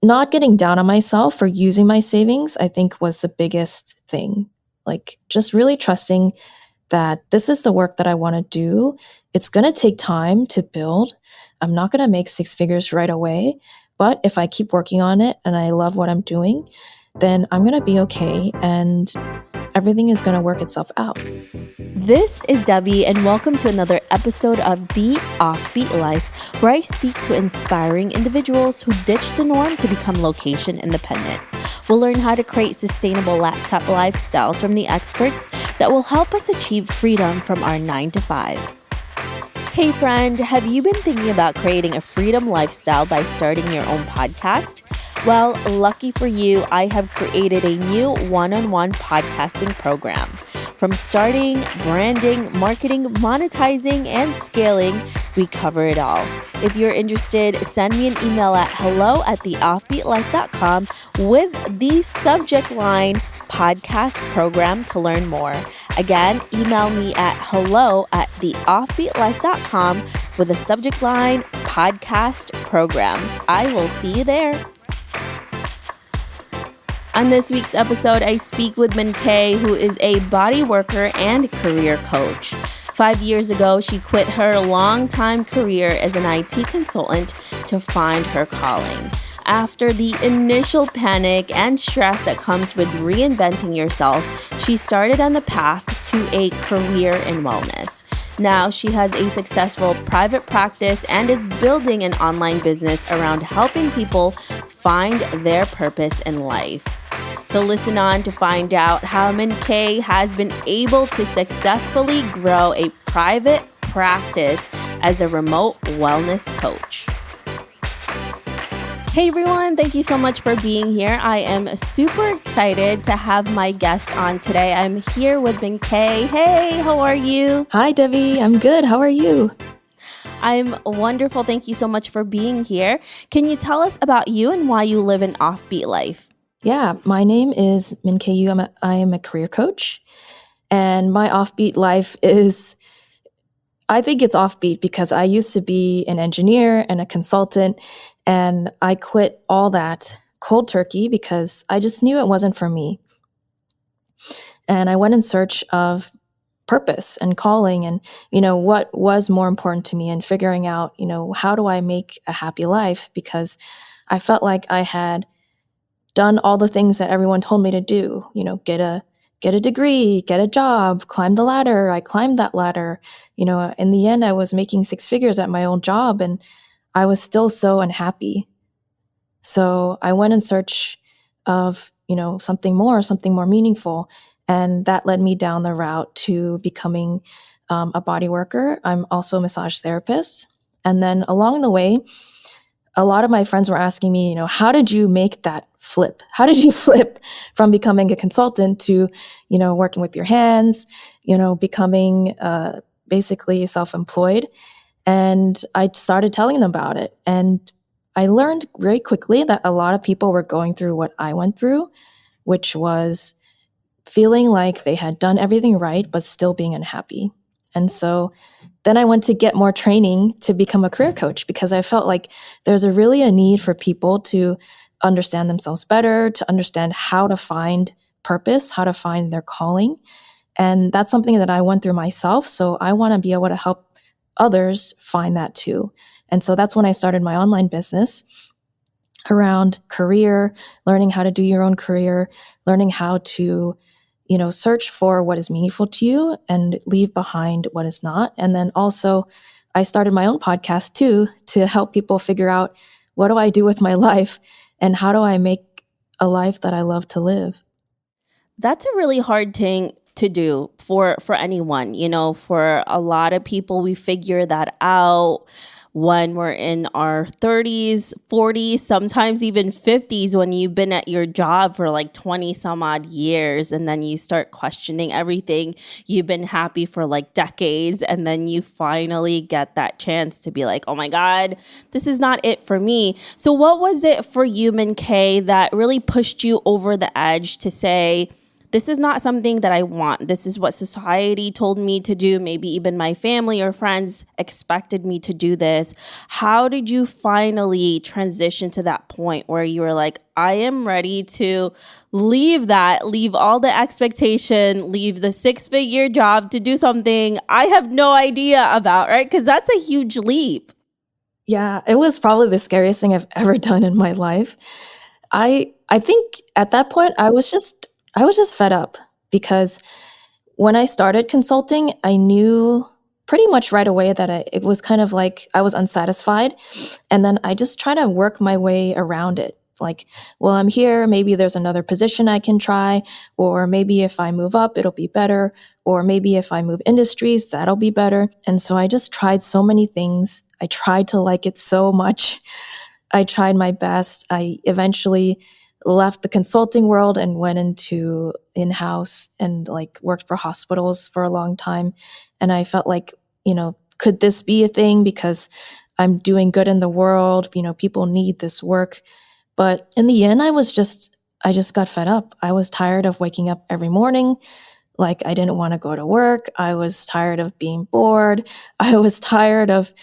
not getting down on myself for using my savings, I think was the biggest thing. Like just really trusting that this is the work that I want to do. It's going to take time to build. I'm not going to make six figures right away. But if I keep working on it and I love what I'm doing, then I'm going to be okay and everything is going to work itself out. This is Debbie, and welcome to another episode of The Offbeat Life, where I speak to inspiring individuals who ditched the norm to become location independent. We'll learn how to create sustainable laptop lifestyles from the experts that will help us achieve freedom from our 9 to 5. Hey friend, have you been thinking about creating a freedom lifestyle by starting your own podcast? Well, lucky for you, I have created a new one-on-one podcasting program. From starting, branding, marketing, monetizing, and scaling, we cover it all. If you're interested, send me an email at hello@theoffbeatlife.com with the subject line podcast program to learn more. Again, email me at hello@theoffbeatlife.com with the subject line podcast program. I will see you there. On this week's episode, I speak with Miinkay, who is a body worker and career coach. 5 years ago, she quit her long-time career as an IT consultant to find her calling. After the initial panic and stress that comes with reinventing yourself, she started on the path to a career in wellness. Now she has a successful private practice and is building an online business around helping people find their purpose in life. So listen on to find out how Miinkay has been able to successfully grow a private practice as a remote wellness coach. Hey everyone, thank you so much for being here. I am super excited to have my guest on today. I'm here with Miinkay. Hey, how are you? Hi, Debbie. I'm good. How are you? I'm wonderful. Thank you so much for being here. Can you tell us about you and why you live an offbeat life? Yeah, my name is Miinkay. I am a career coach, and my offbeat life is, I think it's offbeat because I used to be an engineer and a consultant, and I quit all that cold turkey because I just knew it wasn't for me. And I went in search of purpose and calling and, what was more important to me and figuring out, how do I make a happy life? Because I felt like I had done all the things that everyone told me to do, get a degree, get a job, climb the ladder. I climbed that ladder. In the end, I was making six figures at my old job and I was still so unhappy. So I went in search of, something more meaningful. And that led me down the route to becoming a body worker. I'm also a massage therapist. And then along the way, a lot of my friends were asking me, how did you make that flip? How did you flip from becoming a consultant to, working with your hands, becoming basically self-employed? And I started telling them about it. And I learned very quickly that a lot of people were going through what I went through, which was feeling like they had done everything right, but still being unhappy. And so then I went to get more training to become a career coach because I felt like there's really a need for people to understand themselves better, to understand how to find purpose, how to find their calling. And that's something that I went through myself. So I want to be able to help others find that too. And so that's when I started my online business around career, learning how to do your own career, learning how to search for what is meaningful to you and leave behind what is not. And then also I started my own podcast too, to help people figure out what do I do with my life and how do I make a life that I love to live. That's a really hard thing to do for anyone. For a lot of people, we figure that out when we're in our 30s, 40s, sometimes even 50s, when you've been at your job for like 20 some odd years, and then you start questioning everything. You've been happy for like decades, and then you finally get that chance to be like, oh my God, this is not it for me. So what was it for you, Miinkay, that really pushed you over the edge to say, this is not something that I want. This is what society told me to do. Maybe even my family or friends expected me to do this. How did you finally transition to that point where you were like, I am ready to leave that, leave all the expectation, leave the 6-figure job to do something I have no idea about, right? Because that's a huge leap. Yeah, it was probably the scariest thing I've ever done in my life. I think at that point I was just fed up because when I started consulting, I knew pretty much right away that it was kind of like I was unsatisfied, and then I just try to work my way around it. Like, well, I'm here, maybe there's another position I can try, or maybe if I move up, it'll be better, or maybe if I move industries, that'll be better. And so I just tried so many things. I tried to like it so much. I tried my best. I eventually left the consulting world and went into in-house and like worked for hospitals for a long time. And I felt like, could this be a thing? Because I'm doing good in the world, people need this work. But in the end, I just got fed up. I was tired of waking up every morning. Like I didn't want to go to work. I was tired of being bored. I was tired of,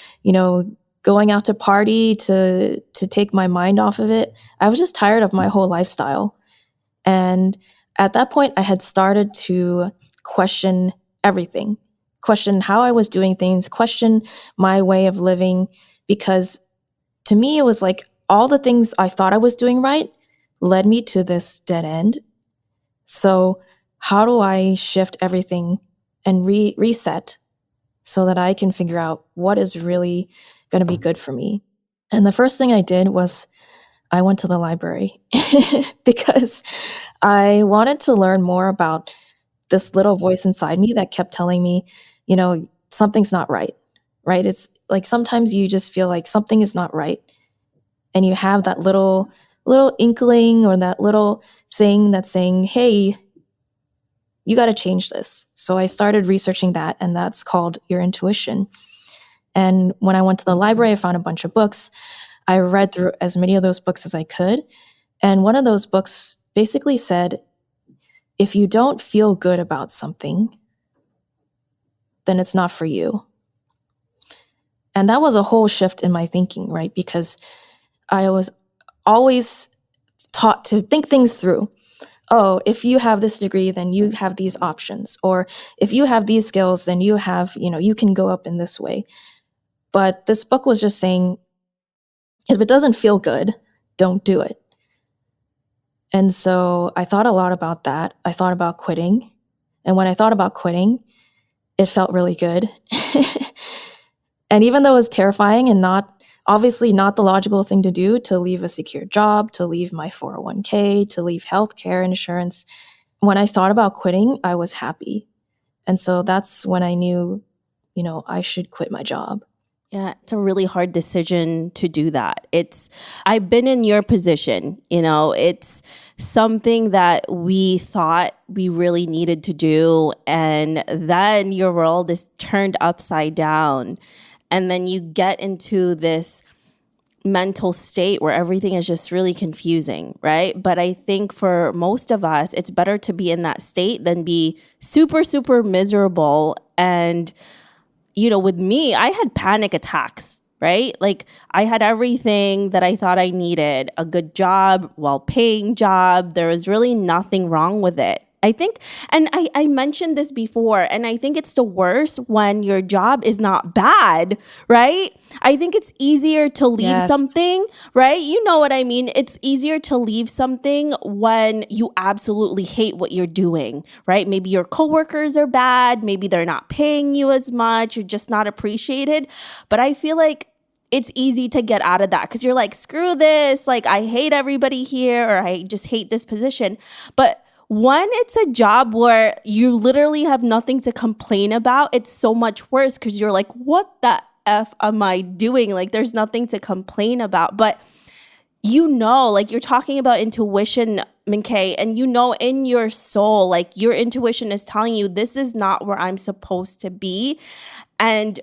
going out to party to take my mind off of it. I was just tired of my whole lifestyle. And at that point, I had started to question everything, question how I was doing things, question my way of living, because to me, it was like all the things I thought I was doing right led me to this dead end. So how do I shift everything and reset so that I can figure out what is really going to be good for me? And the first thing I did was I went to the library because I wanted to learn more about this little voice inside me that kept telling me, something's not right, right? It's like sometimes you just feel like something is not right. And you have that little inkling or that little thing that's saying, hey, you got to change this. So I started researching that, and that's called your intuition. And when I went to the library, I found a bunch of books. I read through as many of those books as I could. And one of those books basically said, if you don't feel good about something, then it's not for you. And that was a whole shift in my thinking, right? Because I was always taught to think things through. Oh, if you have this degree, then you have these options. Or if you have these skills, then you have, you can go up in this way. But this book was just saying, if it doesn't feel good, don't do it. And so I thought a lot about that. I thought about quitting. And when I thought about quitting, it felt really good. And even though it was terrifying and obviously not the logical thing to do, to leave a secure job, to leave my 401k, to leave healthcare insurance, when I thought about quitting, I was happy. And so that's when I knew, I should quit my job. Yeah, it's a really hard decision to do that. I've been in your position, it's something that we thought we really needed to do. And then your world is turned upside down. And then you get into this mental state where everything is just really confusing, right? But I think for most of us, it's better to be in that state than be super, super miserable. And, with me, I had panic attacks, right? Like I had everything that I thought I needed, a good job, well-paying job. There was really nothing wrong with it. I think, and I mentioned this before, and I think it's the worst when your job is not bad, right? I think it's easier to leave something, right? You know what I mean? It's easier to leave something when you absolutely hate what you're doing, right? Maybe your coworkers are bad. Maybe they're not paying you as much. You're just not appreciated. But I feel like it's easy to get out of that because you're like, screw this. Like, I hate everybody here, or I just hate this position. But when it's a job where you literally have nothing to complain about, it's so much worse because you're like, what the F am I doing? Like, there's nothing to complain about. But like you're talking about intuition, Miinkay, and in your soul, like your intuition is telling you this is not where I'm supposed to be. And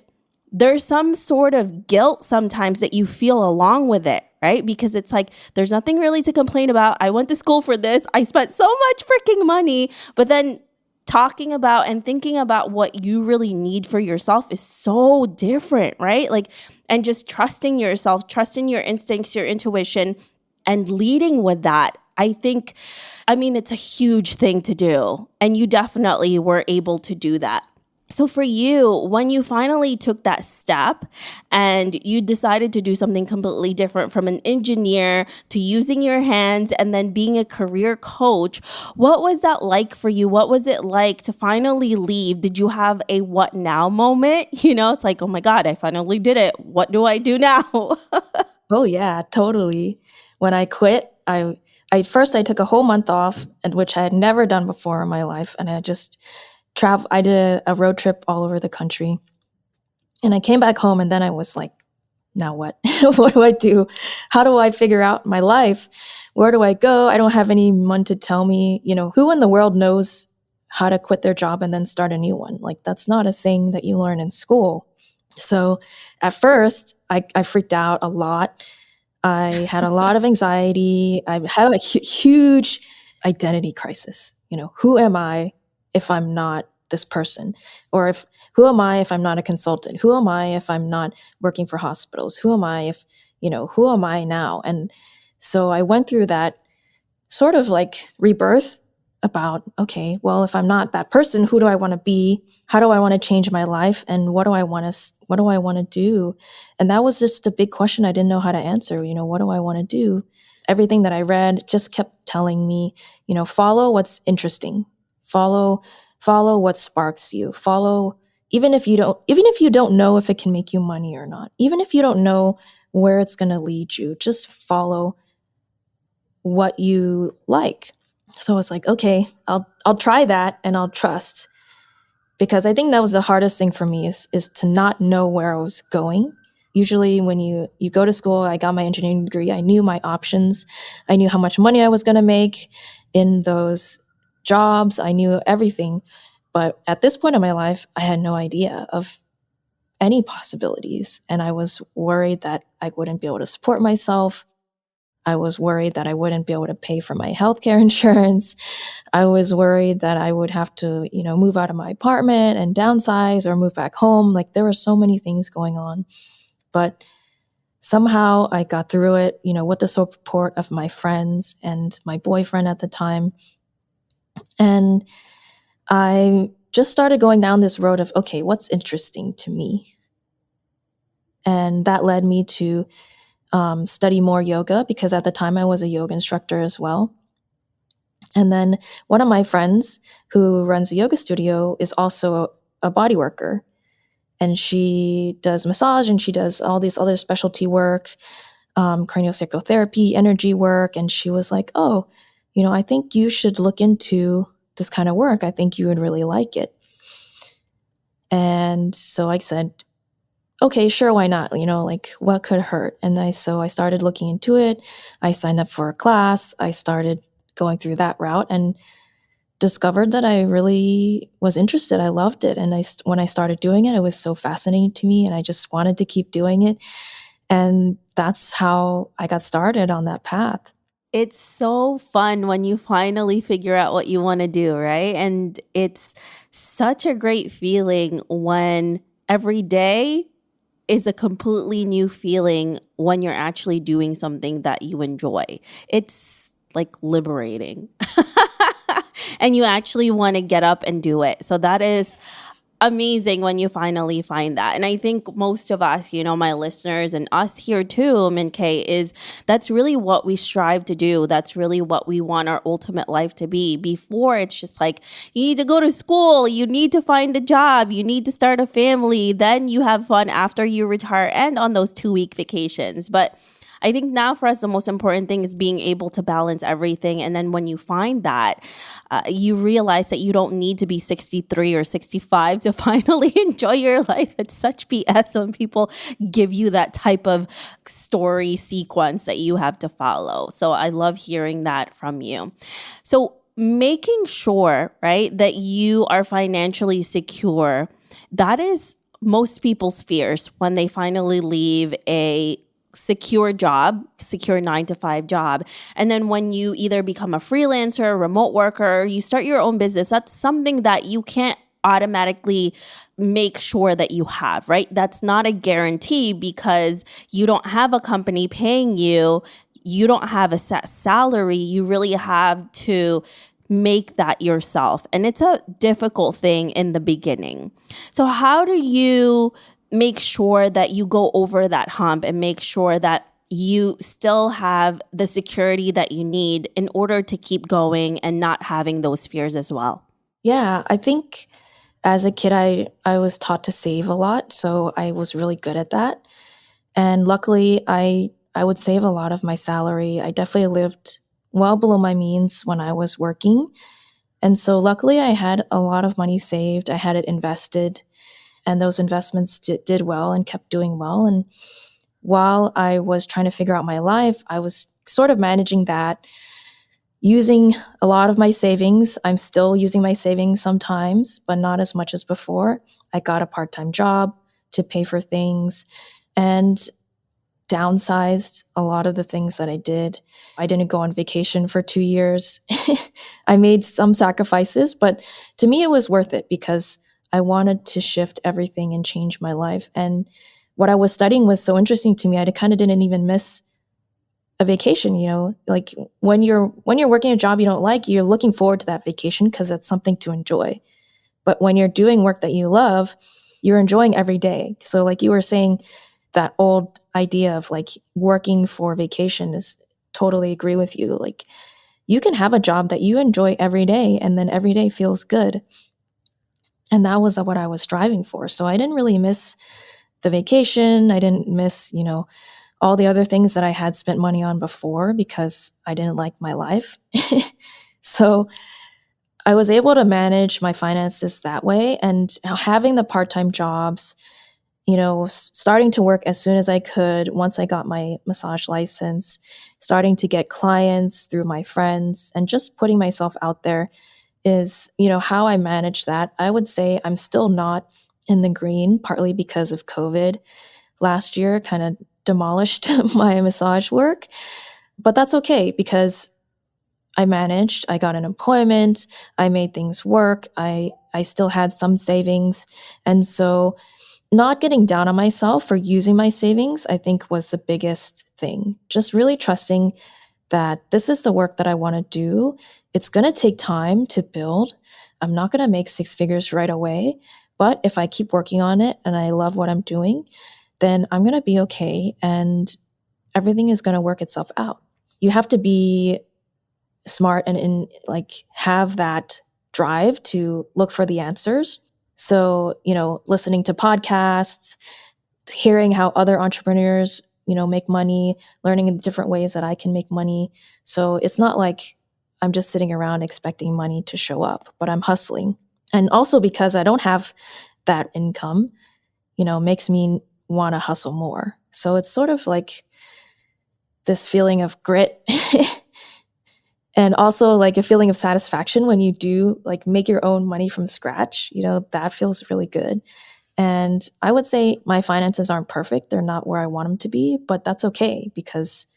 there's some sort of guilt sometimes that you feel along with it, right? Because it's like, there's nothing really to complain about. I went to school for this. I spent so much freaking money. But then talking about and thinking about what you really need for yourself is so different, right? Like, and just trusting yourself, trusting your instincts, your intuition, and leading with that. It's a huge thing to do. And you definitely were able to do that. So for you, when you finally took that step and you decided to do something completely different from an engineer to using your hands and then being a career coach, what was that like for you? What was it like to finally leave? Did you have a what now moment? It's like, oh my God, I finally did it. What do I do now? Oh yeah, totally. When I quit, I first I took a whole month off, and which I had never done before in my life, and I just I did a road trip all over the country. And I came back home, and then I was like, now what? What do I do? How do I figure out my life? Where do I go? I don't have anyone to tell me, who in the world knows how to quit their job and then start a new one? Like, that's not a thing that you learn in school. So at first, I freaked out a lot. I had a lot of anxiety. I had a huge identity crisis. Who am I if I'm not this person? Or who am I if I'm not a consultant? Who am I if I'm not working for hospitals? Who am I if, who am I now? And so I went through that sort of like rebirth about, okay, well, if I'm not that person, who do I want to be? How do I want to change my life? And what do I want to do? And that was just a big question I didn't know how to answer. What do I want to do? Everything that I read just kept telling me, follow what's interesting. Follow what sparks you. Follow, even if you don't know if it can make you money or not, even if you don't know where it's going to lead you, just follow what you like. So it's like, okay, I'll try that, and I'll trust, because I think that was the hardest thing for me is to not know where I was going. Usually when you go to school, I got my engineering degree, I knew my options. I knew how much money I was going to make in those jobs. I knew everything. But at this point in my life, I had no idea of any possibilities. And I was worried that I wouldn't be able to support myself. I was worried that I wouldn't be able to pay for my healthcare insurance. I was worried that I would have to, move out of my apartment and downsize or move back home. Like, there were so many things going on. But somehow I got through it, with the support of my friends and my boyfriend at the time. And I just started going down this road of, okay, what's interesting to me? And that led me to study more yoga, because at the time I was a yoga instructor as well. And then one of my friends who runs a yoga studio is also a body worker. And she does massage, and she does all these other specialty work, craniosacral therapy, energy work. And she was like, oh, I think you should look into this kind of work. I think you would really like it. And so I said, okay, sure, why not? Like, what could hurt? And so I started looking into it. I signed up for a class. I started going through that route and discovered that I really was interested. I loved it. And when I started doing it, it was so fascinating to me, and I just wanted to keep doing it. And that's how I got started on that path. It's so fun when you finally figure out what you want to do, right? And it's such a great feeling when every day is a completely new feeling when you're actually doing something that you enjoy. It's like liberating. And you actually want to get up and do it. So that is amazing when you finally find that. And I think most of us, my listeners and us here too, Miinkay, that's really what we strive to do. That's really what we want our ultimate life to be. Before, it's just like, you need to go to school, you need to find a job, you need to start a family, then you have fun after you retire and on those 2-week vacations. But I think now for us, the most important thing is being able to balance everything. And then when you find that, you realize that you don't need to be 63 or 65 to finally enjoy your life. It's such BS when people give you that type of story sequence that you have to follow. So I love hearing that from you. So making sure, right, that you are financially secure, that is most people's fears when they finally leave a secure job, secure 9 to 5 job. And then when you either become a freelancer, a remote worker, you start your own business, that's something that you can't automatically make sure that you have, right? That's not a guarantee because you don't have a company paying you. You don't have a set salary. You really have to make that yourself. And it's a difficult thing in the beginning. So how do you make sure that you go over that hump and make sure that you still have the security that you need in order to keep going and not having those fears as well? Yeah, I think as a kid, I was taught to save a lot, so I was really good at that. And luckily, I would save a lot of my salary. I definitely lived well below my means when I was working. And so luckily, I had a lot of money saved. I had it invested, and those investments did well and kept doing well. And while I was trying to figure out my life, I was sort of managing that using a lot of my savings. I'm still using my savings sometimes, but not as much as before. I got a part-time job to pay for things and downsized a lot of the things that I did. I didn't go on vacation for 2 years. I made some sacrifices, but to me, it was worth it because I wanted to shift everything and change my life. And what I was studying was so interesting to me. I kind of didn't even miss a vacation. Like when you're working a job you don't like, you're looking forward to that vacation because that's something to enjoy. But when you're doing work that you love, you're enjoying every day. So like you were saying, that old idea of like working for vacation is totally agree with you. Like you can have a job that you enjoy every day and then every day feels good. And that was what I was striving for. So I didn't really miss the vacation. I didn't miss, all the other things that I had spent money on before because I didn't like my life. So I was able to manage my finances that way. And having the part-time jobs, starting to work as soon as I could once I got my massage license, starting to get clients through my friends, and just putting myself out there is, how I manage that. I would say I'm still not in the green, partly because of COVID. Last year kind of demolished my massage work, but that's okay because I managed. I got an employment. I made things work. I still had some savings. And so not getting down on myself for using my savings, I think was the biggest thing. Just really trusting that this is the work that I want to do. It's going to take time to build. I'm not going to make 6 figures right away. But if I keep working on it and I love what I'm doing, then I'm going to be okay and everything is going to work itself out. You have to be smart and have that drive to look for the answers. So, listening to podcasts, hearing how other entrepreneurs, make money, learning in different ways that I can make money. So it's not like I'm just sitting around expecting money to show up, but I'm hustling. And also because I don't have that income, makes me want to hustle more. So it's sort of like this feeling of grit and also like a feeling of satisfaction when you do like make your own money from scratch. That feels really good. And I would say my finances aren't perfect. They're not where I want them to be, but that's okay because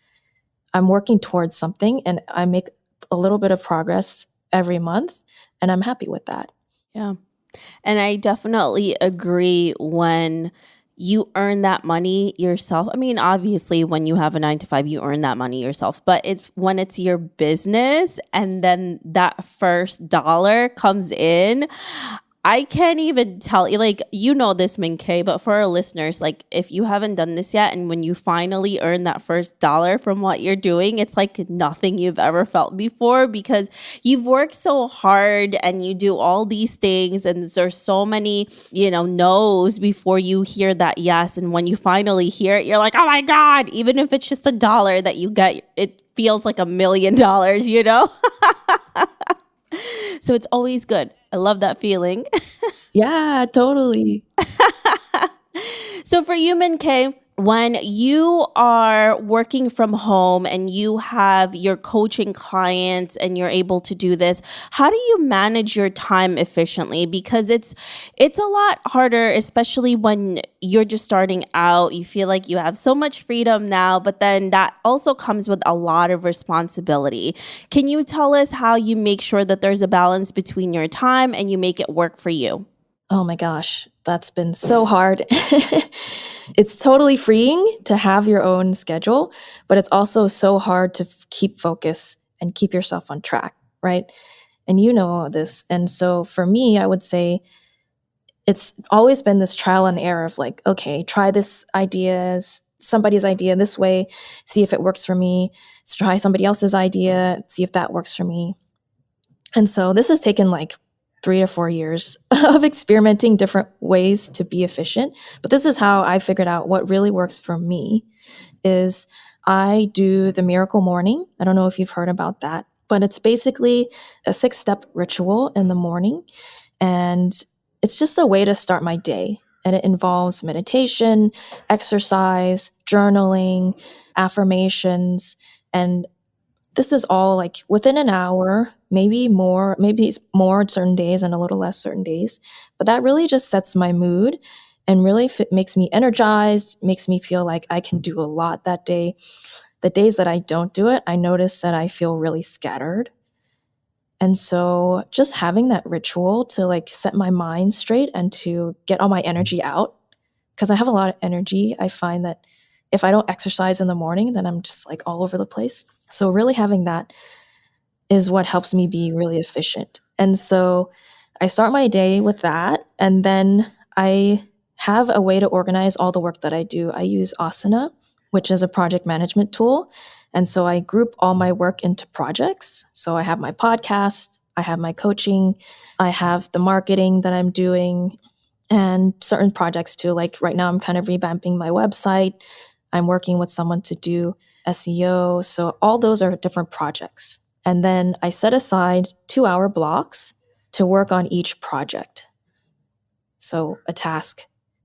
I'm working towards something and I make a little bit of progress every month and I'm happy with that. Yeah. And I definitely agree when you earn that money yourself. I mean, obviously, when you have a 9 to 5, you earn that money yourself. But it's when it's your business and then that first dollar comes in. I can't even tell you, like, this, Miinkay, but for our listeners, like, if you haven't done this yet and when you finally earn that first dollar from what you're doing, it's like nothing you've ever felt before because you've worked so hard and you do all these things and there's so many, no's before you hear that yes. And when you finally hear it, you're like, oh my God, even if it's just $1 that you get, it feels like $1 million, So it's always good. I love that feeling. Yeah, totally. So for you, Miinkay, When you are working from home and you have your coaching clients and you're able to do this, how do you manage your time efficiently? Because it's a lot harder, especially when you're just starting out. You feel like you have so much freedom now, but then that also comes with a lot of responsibility. Can you tell us how you make sure that there's a balance between your time and you make it work for you? Oh my gosh, that's been so hard. It's totally freeing to have your own schedule, but it's also so hard to keep focus and keep yourself on track, right? And you know this. And so for me, I would say it's always been this trial and error of like, okay, try this idea, somebody's idea this way, see if it works for me. Let's try somebody else's idea, see if that works for me. And so this has taken like 3 to 4 years of experimenting different ways to be efficient. But this is how I figured out what really works for me is I do the miracle morning. I don't know if you've heard about that, but it's basically a 6-step ritual in the morning. And it's just a way to start my day. And it involves meditation, exercise, journaling, affirmations, and this is all like within an hour, maybe it's more certain days and a little less certain days. But that really just sets my mood and really makes me energized, makes me feel like I can do a lot that day. The days that I don't do it, I notice that I feel really scattered. And so just having that ritual to like set my mind straight and to get all my energy out, because I have a lot of energy, I find that if I don't exercise in the morning, then I'm just like all over the place. So really having that is what helps me be really efficient. And so I start my day with that. And then I have a way to organize all the work that I do. I use Asana, which is a project management tool. And so I group all my work into projects. So I have my podcast, I have my coaching, I have the marketing that I'm doing, and certain projects too. Like right now, I'm kind of revamping my website. I'm working with someone to do SEO. So all those are different projects. And then I set aside 2-hour blocks to work on each project. So a task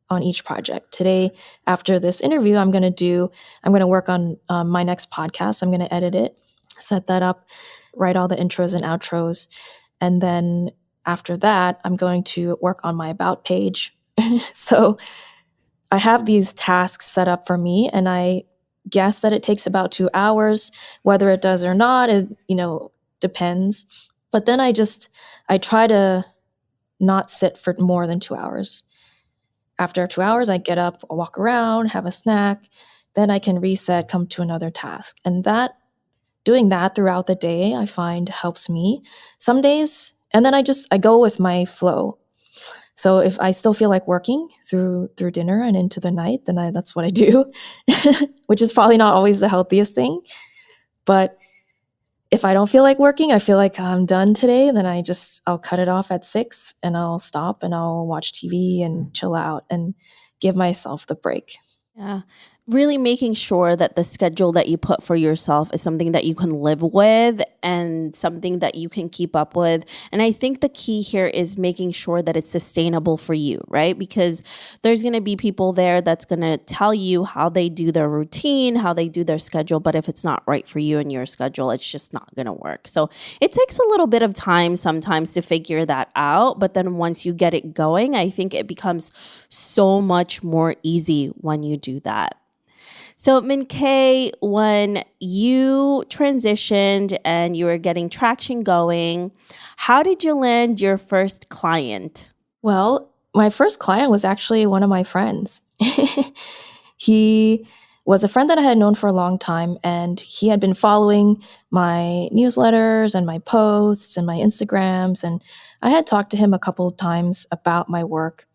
on each project. Today, after this interview, I'm going to work on my next podcast. I'm going to edit it, set that up, write all the intros and outros. And then after that, I'm going to work on my about page. So I have these tasks set up for me, and I guess that it takes about 2 hours. Whether it does or not, it depends. But then I try to not sit for more than 2 hours. After 2 hours, I get up, I walk around, have a snack, then I can reset, come to another task. And doing that throughout the day, I find helps me some days. And then I go with my flow. So if I still feel like working through dinner and into the night, then that's what I do, which is probably not always the healthiest thing. But if I don't feel like working, I feel like I'm done today, then I'll cut it off at 6 and I'll stop and I'll watch TV and chill out and give myself the break. Yeah. Really making sure that the schedule that you put for yourself is something that you can live with and something that you can keep up with. And I think the key here is making sure that it's sustainable for you, right? Because there's going to be people there that's going to tell you how they do their routine, how they do their schedule. But if it's not right for you and your schedule, it's just not going to work. So it takes a little bit of time sometimes to figure that out. But then once you get it going, I think it becomes so much more easy when you do that. So, Miinkay, when you transitioned and you were getting traction going, how did you land your first client? Well, my first client was actually one of my friends. He was a friend that I had known for a long time, and he had been following my newsletters and my posts and my Instagrams. And I had talked to him a couple of times about my work.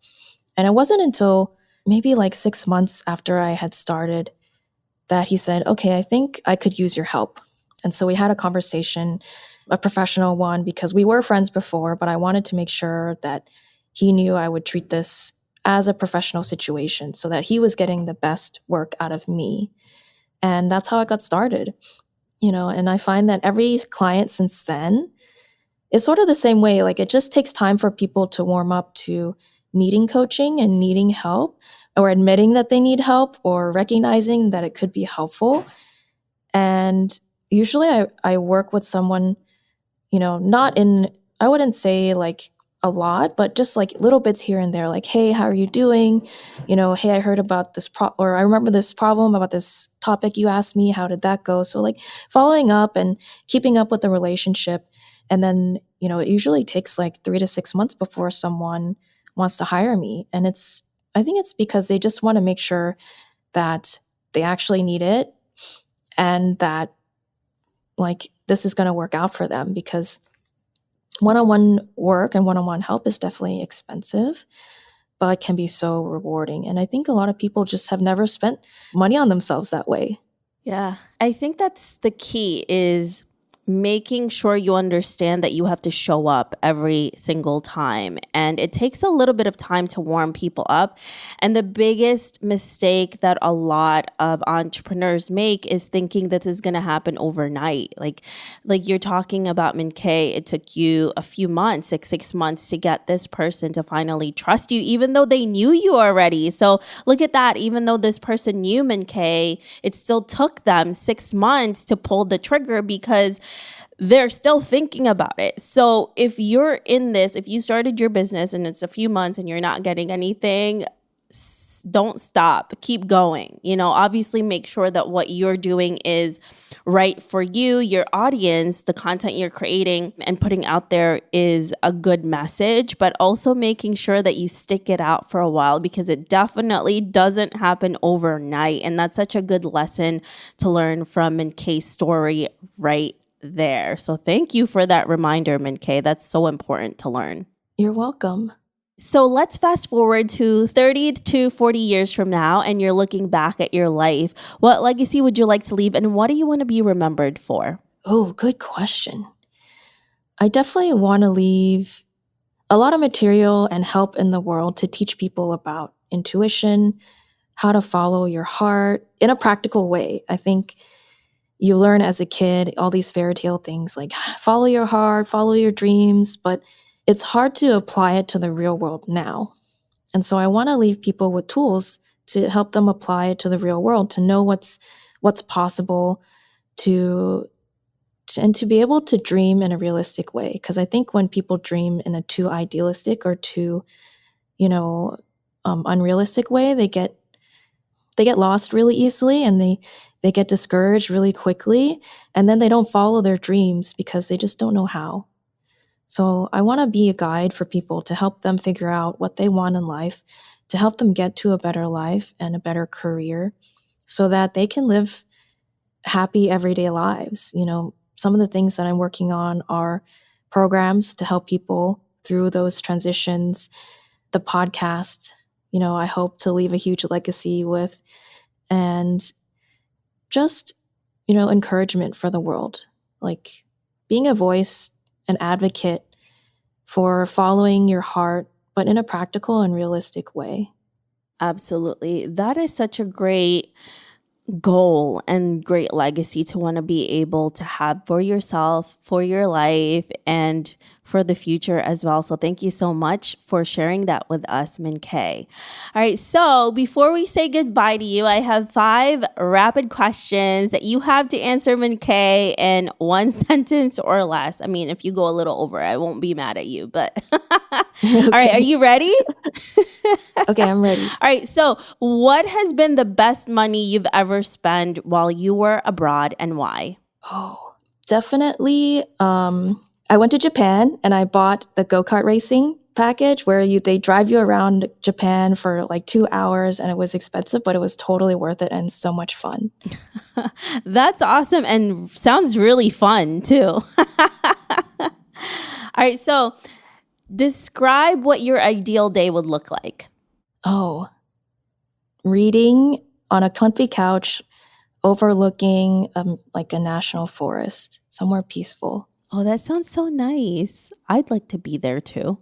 And it wasn't until maybe like 6 months after I had started that he said, okay, I think I could use your help. And so we had a conversation, a professional one, because we were friends before, but I wanted to make sure that he knew I would treat this as a professional situation so that he was getting the best work out of me. And that's how I got started, and I find that every client since then is sort of the same way. Like it just takes time for people to warm up to needing coaching and needing help. or admitting that they need help or recognizing that it could be helpful. And usually I work with someone, not in, I wouldn't say like a lot, but just like little bits here and there, like, hey, how are you doing? Hey, I heard about this or I remember this problem about this topic you asked me. How did that go? So like following up and keeping up with the relationship. And then, it usually takes like 3 to 6 months before someone wants to hire me. And I think it's because they just want to make sure that they actually need it and that like this is going to work out for them, because one-on-one work and one-on-one help is definitely expensive, but can be so rewarding. And I think a lot of people just have never spent money on themselves that way. Yeah, I think that's the key, is making sure you understand that you have to show up every single time. And it takes a little bit of time to warm people up. And the biggest mistake that a lot of entrepreneurs make is thinking that this is going to happen overnight. Like you're talking about Miinkay, it took you a few months, 6 months to get this person to finally trust you, even though they knew you already. So look at that. Even though this person knew Miinkay, it still took them 6 months to pull the trigger because they're still thinking about it. So if you're in this, if you started your business and it's a few months and you're not getting anything, don't stop. Keep going. Obviously make sure that what you're doing is right for you, your audience, the content you're creating and putting out there is a good message, but also making sure that you stick it out for a while, because it definitely doesn't happen overnight. And that's such a good lesson to learn from Miinkay's story right there. So thank you for that reminder, Miinkay. That's so important to learn. You're welcome. So let's fast forward to 30 to 40 years from now, and you're looking back at your life. What legacy would you like to leave, and what do you want to be remembered for? Oh, good question. I definitely want to leave a lot of material and help in the world to teach people about intuition, how to follow your heart in a practical way. I think you learn as a kid all these fairy tale things like follow your heart, follow your dreams, but it's hard to apply it to the real world now. And so I want to leave people with tools to help them apply it to the real world, to know what's possible, and to be able to dream in a realistic way. Because I think when people dream in a too idealistic or too, unrealistic way, they get lost really easily, and they get discouraged really quickly, and then they don't follow their dreams because they just don't know how. So I want to be a guide for people to help them figure out what they want in life, to help them get to a better life and a better career so that they can live happy everyday lives. Some of the things that I'm working on are programs to help people through those transitions, the podcast, I hope to leave a huge legacy with, and just, encouragement for the world, like being a voice, an advocate for following your heart, but in a practical and realistic way. Absolutely. That is such a great goal and great legacy to want to be able to have for yourself, for your life, and for the future as well. So thank you so much for sharing that with us, Miinkay. All right, so before we say goodbye to you, I have 5 rapid questions that you have to answer, Miinkay, in 1 sentence or less. I mean, if you go a little over, I won't be mad at you, but Okay. All right, are you ready? Okay, I'm ready. All right, so what has been the best money you've ever spent while you were abroad, and why? Oh, definitely. I went to Japan and I bought the go-kart racing package where they drive you around Japan for like 2 hours, and it was expensive, but it was totally worth it and so much fun. That's awesome and sounds really fun too. All right, so describe what your ideal day would look like. Oh, reading on a comfy couch overlooking like a national forest, somewhere peaceful. Oh, that sounds so nice. I'd like to be there too.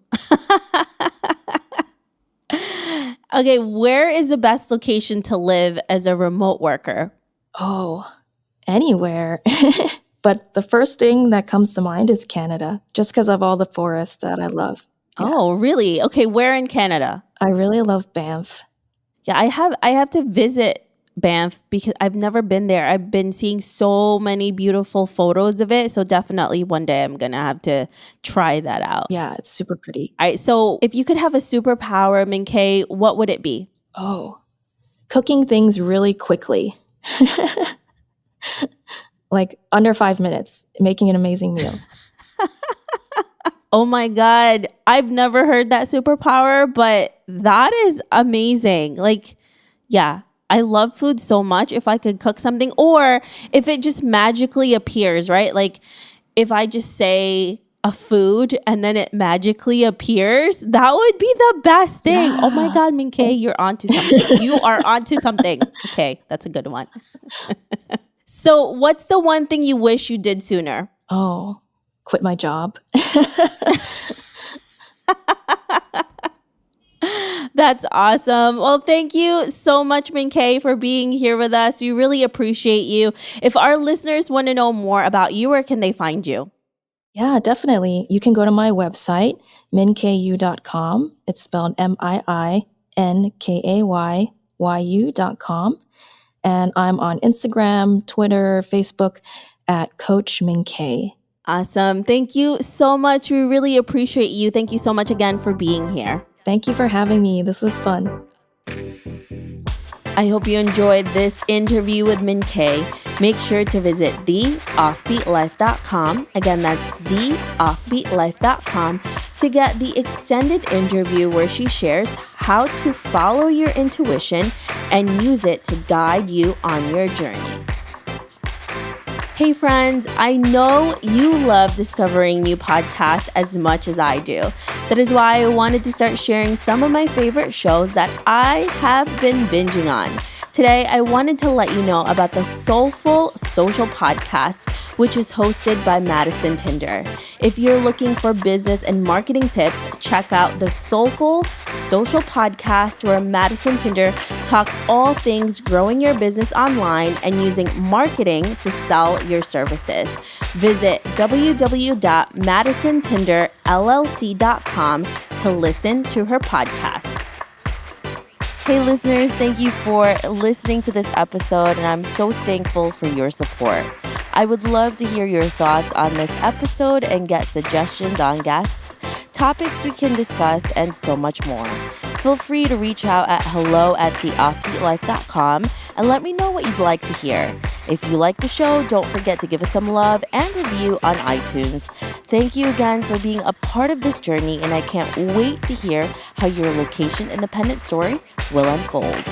Okay, where is the best location to live as a remote worker? Oh, anywhere. But the first thing that comes to mind is Canada, just because of all the forests that I love. Yeah. Oh, really? Okay, where in Canada? I really love Banff. Yeah, I have to visit Banff because I've never been there. I've been seeing so many beautiful photos of it. So definitely one day I'm going to have to try that out. Yeah, it's super pretty. All right. So if you could have a superpower, Miinkay, what would it be? Oh, cooking things really quickly. Like under 5 minutes, making an amazing meal. Oh my God. I've never heard that superpower, but that is amazing. Like, yeah, I love food so much. If I could cook something or if it just magically appears, right? Like if I just say a food and then it magically appears, that would be the best thing. Oh my God, Miinkay, you're onto something. You are onto something. Okay, that's a good one. So what's the one thing you wish you did sooner? Oh, quit my job. That's awesome. Well, thank you so much, Miinkay, for being here with us. We really appreciate you. If our listeners want to know more about you, where can they find you? Yeah, definitely. You can go to my website, miinkayu.com. It's spelled MIINKAYYU.com. And I'm on Instagram, Twitter, Facebook at Coach Miinkay. Awesome. Thank you so much. We really appreciate you. Thank you so much again for being here. Thank you for having me. This was fun. I hope you enjoyed this interview with Miinkay. Make sure to visit theoffbeatlife.com. Again, that's theoffbeatlife.com to get the extended interview where she shares how to follow your intuition and use it to guide you on your journey. Hey friends, I know you love discovering new podcasts as much as I do. That is why I wanted to start sharing some of my favorite shows that I have been binging on. Today, I wanted to let you know about the Soulful Social Podcast, which is hosted by Madison Tinder. If you're looking for business and marketing tips, check out the Soulful Social Podcast, where Madison Tinder talks all things growing your business online and using marketing to sell your services. Visit www.madisontinderllc.com to listen to her podcast. Hey listeners, thank you for listening to this episode, and I'm so thankful for your support. I would love to hear your thoughts on this episode and get suggestions on guests, topics we can discuss, and so much more. Feel free to reach out at hello@theoffbeatlife.com and let me know what you'd like to hear. If you like the show, don't forget to give us some love and review on iTunes. Thank you again for being a part of this journey, and I can't wait to hear how your location independent story will unfold.